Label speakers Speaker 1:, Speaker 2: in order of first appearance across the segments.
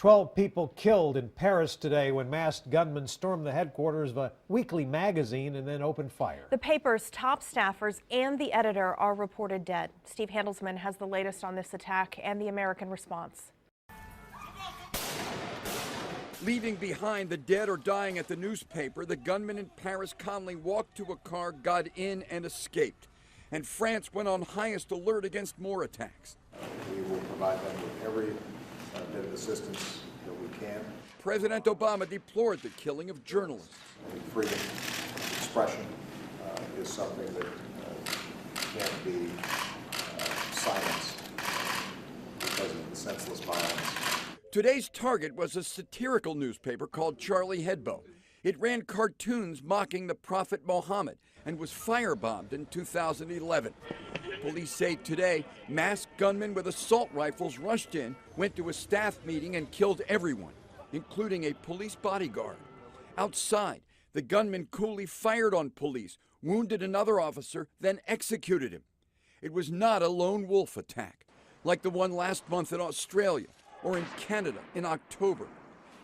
Speaker 1: 12 people killed in Paris today when masked gunmen stormed the headquarters of a weekly magazine and then opened fire.
Speaker 2: The paper's top staffers and the editor are reported dead. Steve Handelsman has the latest on this attack and the American response.
Speaker 3: Leaving behind the dead or dying at the newspaper, the gunman in Paris calmly walked to a car, got in, and escaped. And France went on highest alert against more attacks.
Speaker 4: We will provide them with every bit of assistance that we can.
Speaker 3: President Obama deplored the killing of journalists.
Speaker 4: Freedom of expression is something that can't be silenced because of the senseless violence.
Speaker 3: Today's target was a satirical newspaper called Charlie Hebdo. It ran cartoons mocking the Prophet Muhammad and was firebombed in 2011. Police say today, masked gunmen with assault rifles rushed in, went to a staff meeting and killed everyone, including a police bodyguard. Outside, the gunman coolly fired on police, wounded another officer, then executed him. It was not a lone wolf attack, like the one last month in Australia or in Canada in October.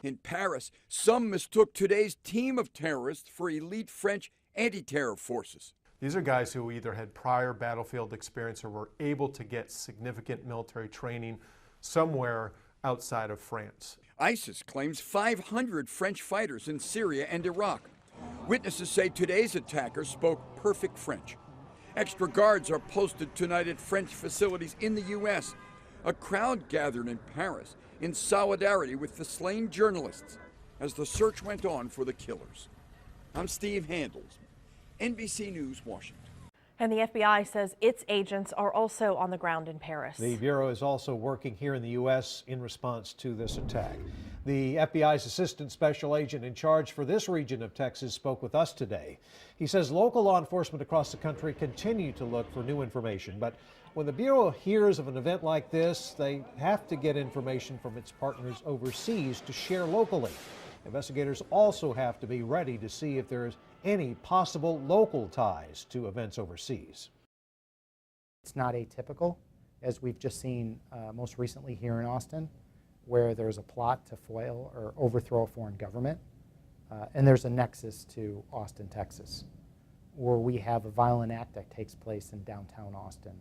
Speaker 3: In Paris, some mistook today's team of terrorists for elite French anti-terror forces.
Speaker 5: These are guys who either had prior battlefield experience or were able to get significant military training somewhere outside of France.
Speaker 3: ISIS claims 500 French fighters in Syria and Iraq. Witnesses say today's attackers spoke perfect French. Extra guards are posted tonight at French facilities in the U.S. A crowd gathered in Paris in solidarity with the slain journalists as the search went on for the killers. I'm Steve Handelsman, NBC News, Washington.
Speaker 2: And the FBI says its agents are also on the ground in Paris.
Speaker 1: The Bureau is also working here in the U.S. in response to this attack. The FBI's assistant special agent in charge for this region of Texas spoke with us today. He says local law enforcement across the country continue to look for new information, but when the Bureau hears of an event like this, they have to get information from its partners overseas to share locally. Investigators also have to be ready to see if there's any possible local ties to events overseas.
Speaker 6: It's not atypical, as we've just seen most recently here in Austin, where there's a plot to foil or overthrow a foreign government, and there's a nexus to Austin, Texas, where we have a violent act that takes place in downtown Austin.